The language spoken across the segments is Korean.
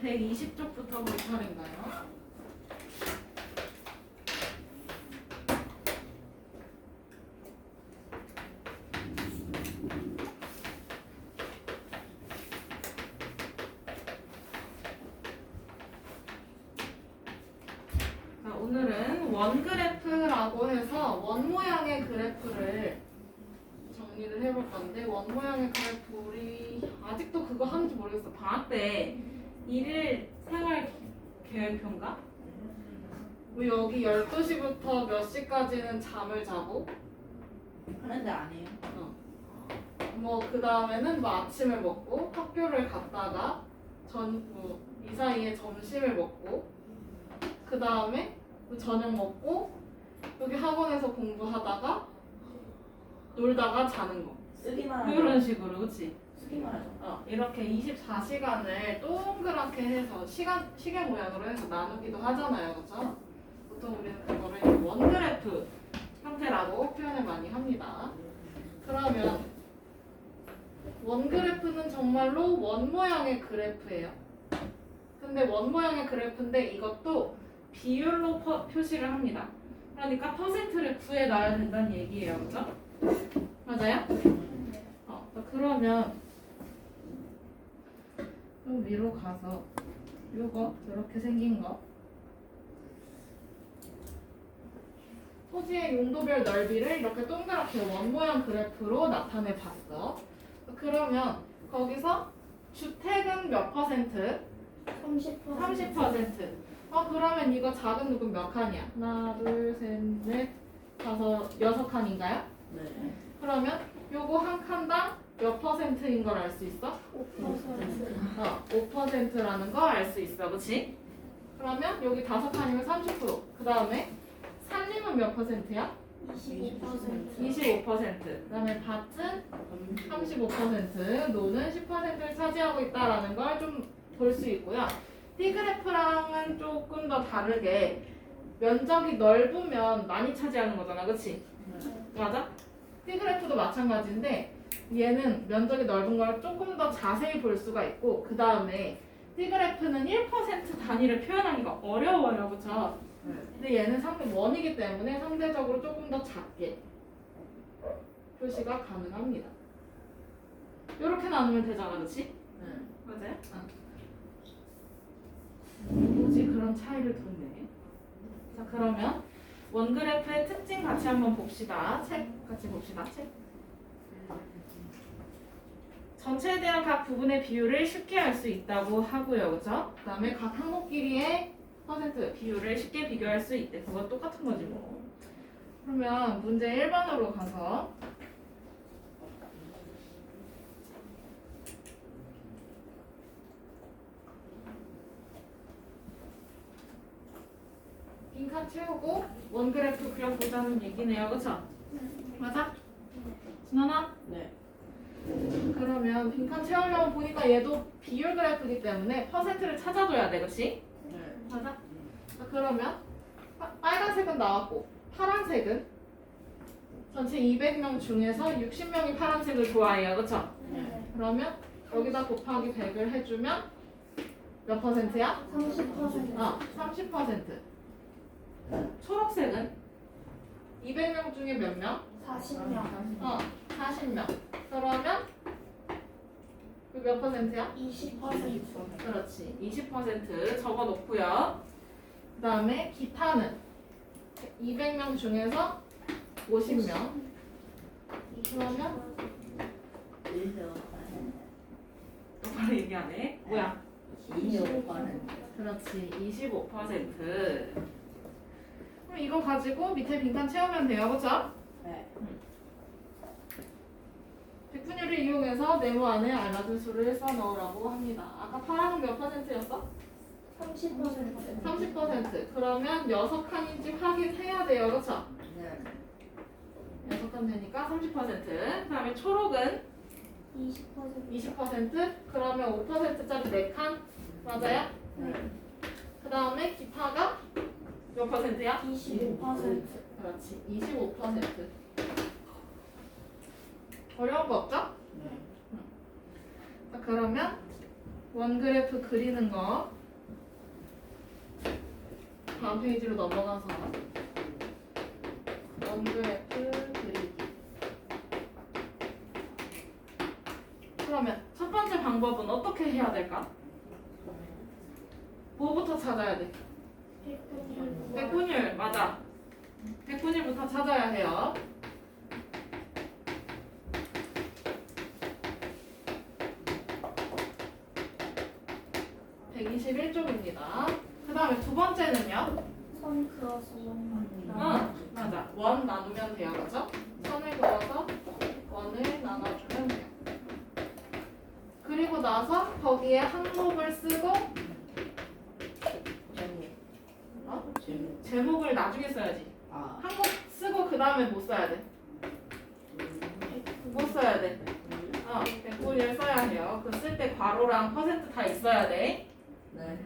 120쪽부터 볼 차례인가요? 자, 오늘은 원 그래프라고 해서 원 모양의 그래프를 정리를 해볼 건데, 원 모양의 그래프 우리 아직도 그거 하는지 모르겠어. 방학 때 일일 생활 계획표인가? 우리 여기 12시부터 몇 시까지는 잠을 자고, 하는데 안 해요. 뭐 그 다음에는 뭐 아침을 먹고 학교를 갔다가 이 사이에 점심을 먹고, 그 다음에 저녁 먹고 여기 학원에서 공부하다가 놀다가 자는 거. 쓰기만 하죠. 이런 식으로, 그치? 쓰기만 하죠. 이렇게 24시간을 동그랗게 해서 시계 모양으로 해서 나누기도 하잖아요, 그쵸? 보통 우리는 그거를 이제 원그래프 형태라고 표현을 많이 합니다. 그러면 원그래프는 정말로 원 모양의 그래프예요. 근데 원 모양의 그래프인데 이것도 비율로 표시를 합니다. 그러니까 퍼센트를 구해놔야 된다는 얘기예요, 그죠? 맞아요? 그러면 좀 위로 가서 요거 이렇게 생긴 거 토지의 용도별 넓이를 이렇게 동그랗게 원 모양 그래프로 나타내 봤어. 그러면 거기서 주택은 몇 퍼센트? 30%. 그러면 이거 작은 누군 몇 칸이야? 하나, 둘, 셋, 넷, 다섯, 6칸인가요? 네. 그러면 요거 한 칸당 몇 퍼센트인 걸 알 수 있어? 5%라는 거 알 수 있어, 그치? 그러면 여기 5칸이면 30%. 그 다음에 산림은 몇 퍼센트야? 25%. 그 다음에 밭은 35%, 노는 10%를 차지하고 있다라는 걸 좀 볼 수 있고요. T그래프랑은 조금 더 다르게 면적이 넓으면 많이 차지하는 거잖아, 그치? 맞아? T그래프도 마찬가지인데 얘는 면적이 넓은 걸 조금 더 자세히 볼 수가 있고, 그 다음에 T그래프는 1% 단위를 표현하기가 어려워요, 그쵸? 근데 얘는 원이기 때문에 상대적으로 조금 더 작게 표시가 가능합니다. 이렇게 나누면 되잖아, 그치? 맞아요? 뭐지? 그런 차이를 뒀네. 자, 그러면 원그래프의 특징 같이 한번 봅시다. 책 같이 봅시다. 책. 전체에 대한 각 부분의 비율을 쉽게 알 수 있다고 하고요, 그렇죠? 그다음에 각 항목 끼리의 퍼센트 비율을 쉽게 비교할 수 있대. 그거 똑같은 거지 뭐. 그러면 문제 1번으로 가서 빈칸 채우고 원그래프 그려보자는 얘기네요, 그렇죠? 맞아? 진원아? 네. 그러면 빈칸 채우려면 보니까 얘도 비율 그래프이기 때문에 퍼센트를 찾아줘야 돼, 그치? 네. 맞아? 그러면 빨간색은 나왔고 파란색은 전체 200명 중에서 60명이 파란색을 좋아해요, 그쵸? 네. 그러면 여기다 곱하기 100을 해주면 몇 퍼센트야? 30%. 30%. 초록색은 200명 중에 몇 명? 40명. 40명. 그러면 그 몇 퍼센트야? 20%. 그렇지. 20% 적어놓고요. 그 다음에 기타는 200명 중에서 50명. 그러면 똑바로 얘기 안 해? 뭐야? 25%. 그렇지. 25%. 그럼 이거 가지고 밑에 빈칸 채우면 돼요. 그쵸? 네. 백분율을 이용해서 네모 안에 알맞은 수를 써넣으라고 합니다. 아까 파랑은 몇 퍼센트였어? 30%. 30%. 그러면 6칸인지 확인해야 돼요. 그쵸? 네. 6칸 되니까 30%. 그 다음에 초록은 20%. 20%. 그러면 5%짜리 4칸. 맞아요? 네. 그 다음에 기타가 몇 퍼센트야? 25%. 그렇지. 25%. 어려운 거 없죠? 네. 자, 그러면 원그래프 그리는 거 다음 페이지로 넘어가서 원그래프 그리기. 그러면 첫 번째 방법은 어떻게 해야 될까? 뭐부터 찾아야 돼? 백분율 맞아. 백분율부터 찾아야 해요. (121쪽입니다) 그 다음에 두 번째는요? 선 그어서 원 맞아. 원 나누면 돼요. 그죠? 선을 그어서 원을 나눠주면 돼요. 그리고 나서 거기에 항목을 쓰고 제목을 나중에 써야지. 아, 항목 쓰고 그 다음에 뭐 써야 돼? 뭐 써야 돼? 백분율 써야 해요. 그 쓸 때 괄호랑 퍼센트 다 있어야 돼. 네.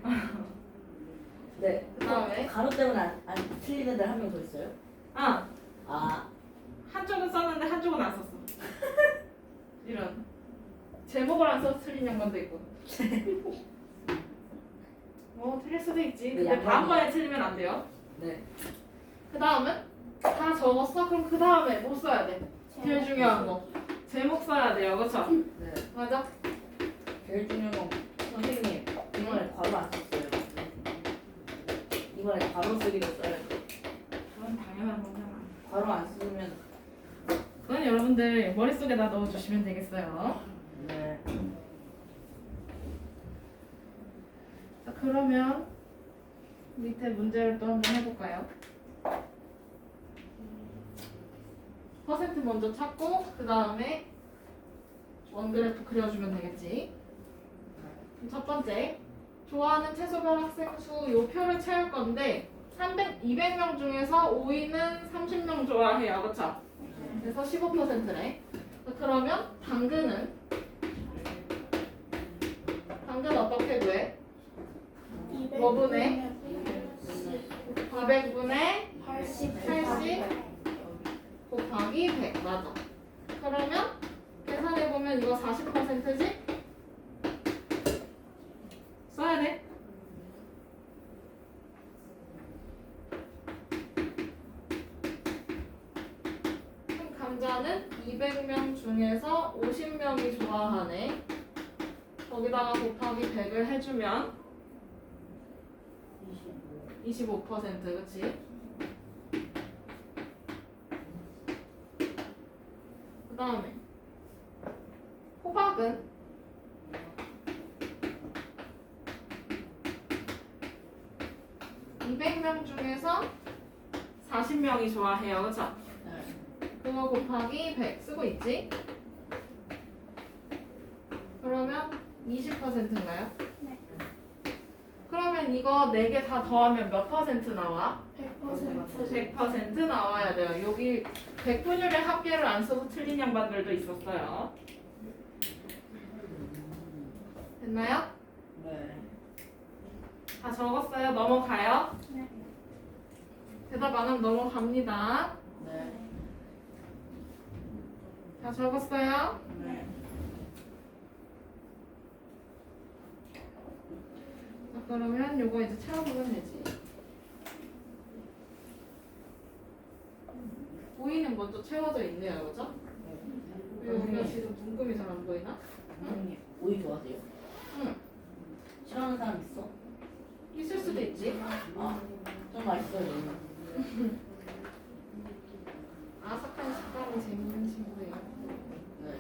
네. 그다음에? 가로 때문에 안 틀린 애들 한 명 더 있어요? 아, 한쪽은 썼는데 한쪽은 안 썼어. 이런. 제목을 안 써서 틀린 양반도 있고. 틀릴 수도 있지. 근데 양반이- 다음번에 틀리면 안 돼요. 네. 그 다음은 다 적었어? 그럼 그 다음에 뭐 써야 돼? 제일 중요한 거. 제목 써야 돼요. 그쵸? 네. 맞아? 제일 중요한 건 선생님 이번에 괄호 안 썼어요. 이번에 괄호 쓰기로 써요. 그건 당연한 거잖아. 괄호 안 쓰면 그건 여러분들 머릿속에다 넣어주시면 되겠어요. 네. 자, 그러면 밑에 문제를 또 한번 해볼까요? 퍼센트 먼저 찾고 그 다음에 원그래프 그려주면 되겠지. 그럼 첫 번째, 좋아하는 채소별 학생 수 요 표를 채울 건데 200명 중에서 5위는 30명 좋아해요. 그쵸? 그래서 15%래. 그러면 당근 어떻게 구해? 5분의 200분의 80 곱하기 100 맞아. 그러면 계산해보면 이거 40%지? 써야 돼. 그럼 감자는 200명 중에서 50명이 좋아하네. 거기다가 곱하기 100을 해주면 25% 그치? 그 다음에 호박은 200명 중에서 40명이 좋아해요. 그쵸? 네. 그거 곱하기 100 쓰고 있지? 그러면 20%인가요? 네. 그러면 이거 4개 다 더하면 몇 퍼센트 나와? 100% 100% 나와야 돼요. 여기 백분율의 합계를 안 써서 틀린 양반들도 있었어요. 됐나요? 네. 다 적었어요? 넘어가요? 네. 대답 안 하면 넘어갑니다. 네. 다 적었어요? 네. 자, 그러면 요거 이제 채워보면 되지. 보이는 먼저 채워져 있네요. 그죠? 왜 우리가 지금 문금이 잘 안 보이나? 선생님 오이 좋아하세요? 응. 싫어하는 사람 있어? 있을 수도 있지. 좀 맛있어요. 저는. 아삭한 식감이 재밌는 친구예요. 네.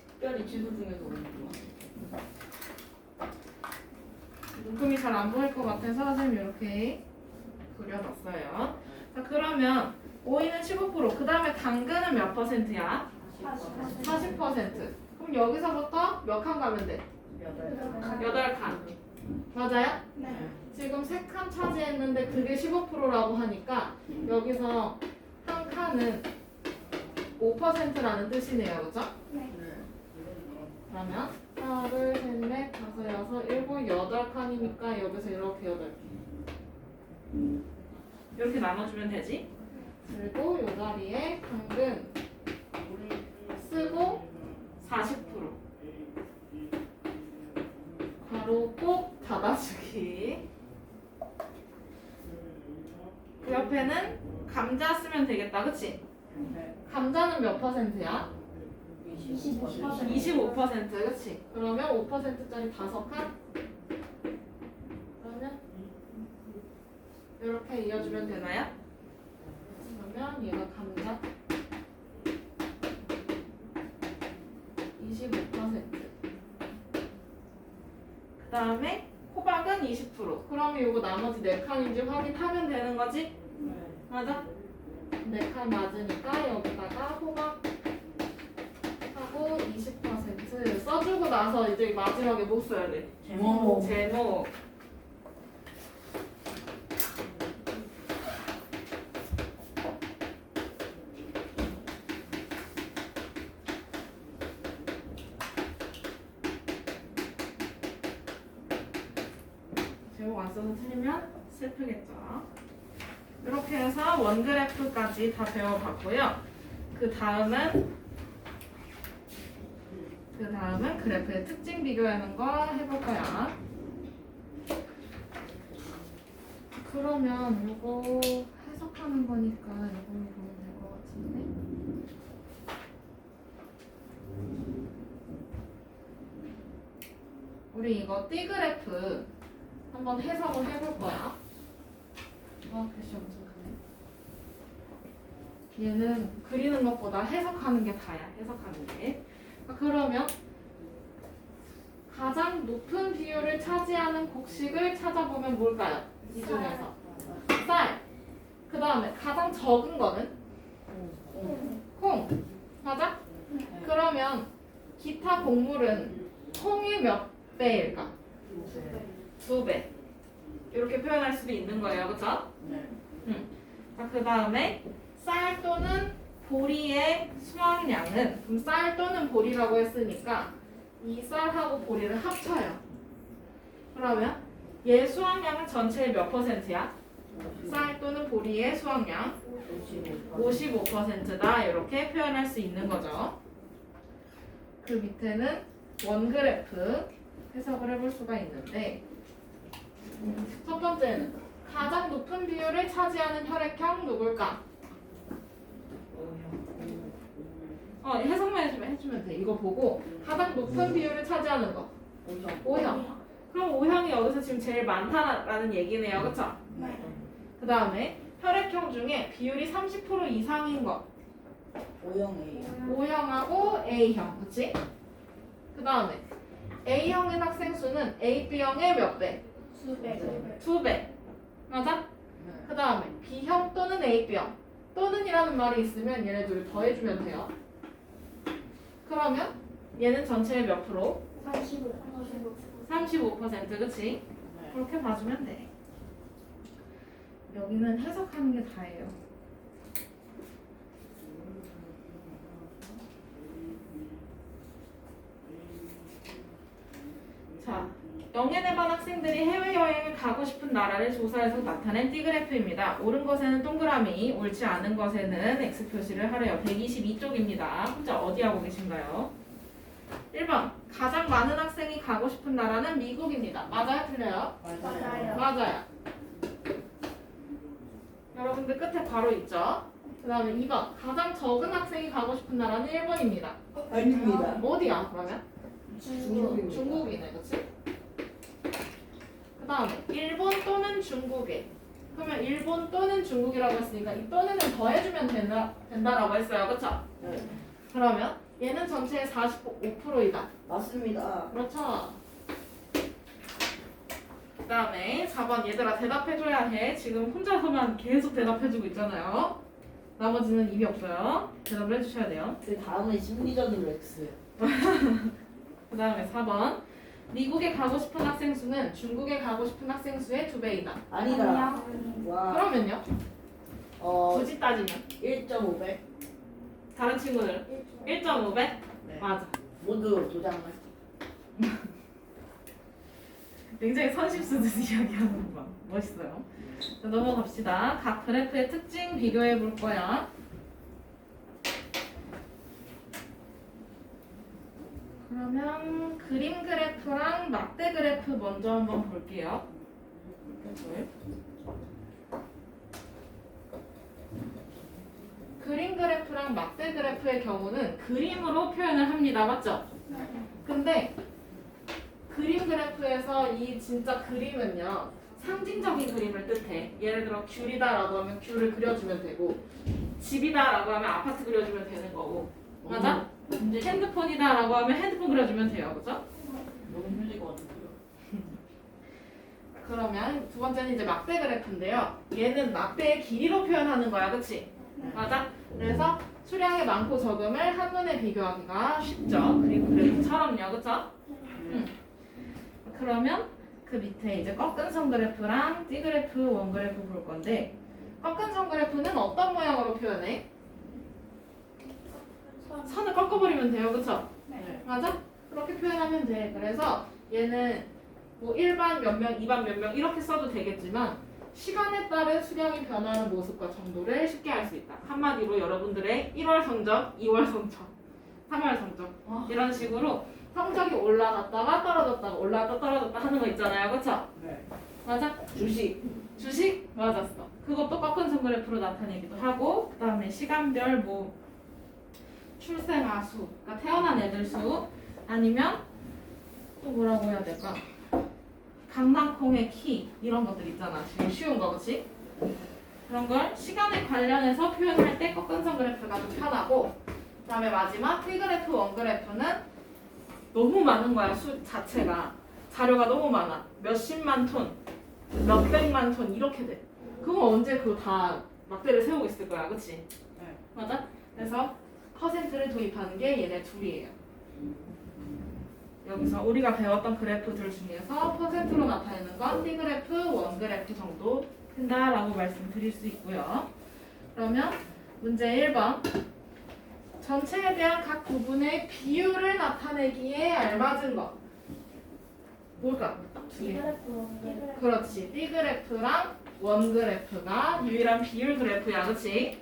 특별히 지수 중에서 오이 좋아해요. 문금이 잘 안 보일 것 같아서 선생님이 이렇게 그려놨어요. 자, 그러면 오이는 15%, 그 다음에 당근은 몇 퍼센트야? 40%. 그럼 여기서부터 몇 칸 가면 돼? 8칸. 맞아요? 네. 지금 3칸 차지했는데 그게 15%라고 하니까 여기서 한 칸은 5%라는 뜻이네요. 그죠? 네. 그러면 하나, 둘, 셋, 넷, 다섯, 여섯, 일곱, 8칸이니까 여기서 이렇게 8개. 이렇게 나눠주면 되지? 그리고 이 자리에 당근 쓰고 40%. 가로 꼭 닫아주기. 그 옆에는 감자 쓰면 되겠다, 그치? 네. 감자는 몇 퍼센트야? 25%. 25%, 그치? 그러면 5%짜리 5칸? 그러면 이렇게 이어주면 되나요? 그러면 얘가 감자 25%. 그 다음에 호박은 20%. 그러면 이거 나머지 4칸인지 확인하면 되는 거지? 맞아? 4칸 맞으니까 여기다가 호박 하고 20% 써주고 나서 이제 마지막에 뭐 써야 돼? 제목. 제목. 제목 안 써서 틀리면 슬프겠죠. 이렇게 해서 원그래프까지 다 배워봤고요. 그 다음은 그래프의 특징 비교하는 거 해볼 거야. 그러면 이거 해석하는 거니까 이걸로 보면 될 것 같은데. 우리 이거 띠그래프 한번 해석을 해볼 거야. 글씨 엄청 크네. 얘는 그리는 것보다 해석하는 게 다야. 해석하는 게. 그러면 가장 높은 비율을 차지하는 곡식을 찾아보면 뭘까요? 이 중에서 쌀. 그 다음에 가장 적은 거는 콩. 맞아? 그러면 기타 곡물은 콩의 몇 배일까? 2배. 이렇게 표현할 수도 있는 거예요. 그쵸? 네. 자, 그 다음에 쌀 또는 보리의 수확량은, 그럼 쌀 또는 보리라고 했으니까 이 쌀하고 보리를 합쳐요. 그러면 얘 수확량은 전체의 몇 퍼센트야? 쌀 또는 보리의 수확량 55%다. 이렇게 표현할 수 있는 거죠. 그 밑에는 원그래프 해석을 해볼 수가 있는데, 첫 번째는 가장 높은 비율을 차지하는 혈액형 누굴까? 해석만 해주면 돼. 이거 보고 가장 높은 비율을 차지하는 거 O형. 그럼 O형이 여기서 지금 제일 많다라는 얘기네요. 그쵸? 네. 그 다음에 혈액형 중에 비율이 30% 이상인 거 O형이에요. O형하고 A형. 그치? 그 다음에 A형의 학생 수는 AB형의 몇 배? 2배. 2배. 맞아? 그 다음에 B형 또는 AB형 또는이라는 말이 있으면 얘네 둘을 더해주면 돼요. 그러면 얘는 전체의 몇 프로? 35. 35%. 그치? 네. 그렇게 봐주면 돼. 여기는 해석하는 게 다예요. 자, 영예대반 학생들이 해외여행을 가고 싶은 나라를 조사해서 나타낸 띠그래프입니다. 옳은 것에는 동그라미, 옳지 않은 것에는 X 표시를 하래요. 122쪽입니다. 혼자 어디 하고 계신가요? 1번, 가장 많은 학생이 가고 싶은 나라는 미국입니다. 맞아요? 틀려요? 맞아요. 맞아요. 여러분들 끝에 괄호 있죠? 그 다음에 2번, 가장 적은 학생이 가고 싶은 나라는 일본입니다. 아닙니다. 어디야 그러면? 중국입니다. 중국이네, 그치? 그 다음에 일본 또는 중국에. 그러면 일본 또는 중국이라고 했으니까 이 또는을 더해주면 된다라고 했어요. 그쵸? 네. 그러면 얘는 전체의 45%이다. 맞습니다. 그렇죠? 그 다음에 4번 얘들아 대답해줘야 해. 지금 혼자서만 계속 대답해주고 있잖아요. 나머지는 입이 없어요. 대답을 해주셔야 돼요. 그 다음에 심리전으로 X. 그 다음에 4번 미국에 가고 싶은 학생 수는 중국에 가고 싶은 학생 수의 2배이다. 아니다. 와. 그러면요? 굳이 따지면 1.5배. 다른 친구들 1.5배? 네. 맞아. 모두 도장을. 굉장히 선심 쓰듯이 이야기하는 거 멋있어요. 자, 넘어갑시다. 각 그래프의 특징 비교해 볼 거야. 그러면 그러면 그림 그래프랑 막대 그래프 먼저 한번 볼게요. 그림 그래프랑 막대 그래프의 경우는 그림으로 표현을 합니다. 맞죠? 근데 그림 그래프에서 이 진짜 그림은요, 상징적인 그림을 뜻해. 예를 들어 귤이다라고 하면 귤을 그려주면 되고, 집이다라고 하면 아파트 그려주면 되는 거고, 맞아? 핸드폰이다라고 하면 핸드폰 그려주면 돼요. 그죠? 너무 힘들 것 같아요. 그러면 두 번째는 이제 막대 그래프인데요. 얘는 막대의 길이로 표현하는 거야. 그치? 맞아? 그래서 수량의 많고 적음을 한눈에 비교하기가 쉽죠. 그리고 그래프처럼요. 그쵸? 그러면 그 밑에 이제 꺾은 선 그래프랑 띠 그래프, 원 그래프 볼 건데, 꺾은 선 그래프는 어떤 모양으로 표현해? 선을 꺾어버리면 돼요. 그쵸? 네. 맞아? 그렇게 표현하면 돼. 그래서 얘는 뭐 1반 몇 명, 2반 몇 명 이렇게 써도 되겠지만 시간에 따른 수량이 변하는 모습과 정도를 쉽게 알 수 있다. 한마디로 여러분들의 1월 성적, 2월 성적, 3월 성적 이런 식으로 성적이 올라갔다가 떨어졌다가 올라갔다 떨어졌다 하는 거 있잖아요. 그쵸? 네. 맞아? 주식. 주식? 맞았어. 그것도 꺾은 선 그래프로 나타내기도 하고, 그 다음에 시간별 뭐 출생아 수, 그러니까 태어난 애들 수, 아니면 또 뭐라고 해야 될까? 강낭콩의 키 이런 것들 있잖아. 지금 쉬운 거 그렇지? 그런 걸 시간에 관련해서 표현할 때 꺾은 선 그래프가 좀 편하고, 그 다음에 마지막 티 그래프, 원 그래프는 너무 많은 거야. 수 자체가 자료가 너무 많아. 몇십만 톤, 몇백만 톤 이렇게 돼. 그거 언제 그거 다 막대를 세우고 있을 거야, 그렇지? 네. 맞아? 그래서 퍼센트를 도입하는 게 얘네 둘이에요. 여기서 우리가 배웠던 그래프들 중에서 퍼센트로 나타내는 건 T 그래프, 원 그래프 정도 된다라고 말씀드릴 수 있고요. 그러면 문제 1번. 전체에 대한 각 부분의 비율을 나타내기에 알맞은 것. 뭘까? 두 개. 그렇지. T 그래프랑 원 그래프가 유일한 비율 그래프야. 그렇지?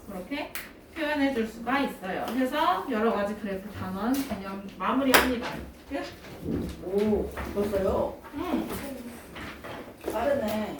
그렇게 표현해 줄 수가 있어요. 그래서 여러 가지 그래프 단원 개념 마무리합니다. 끝? 오, 벌써요? 빠르네.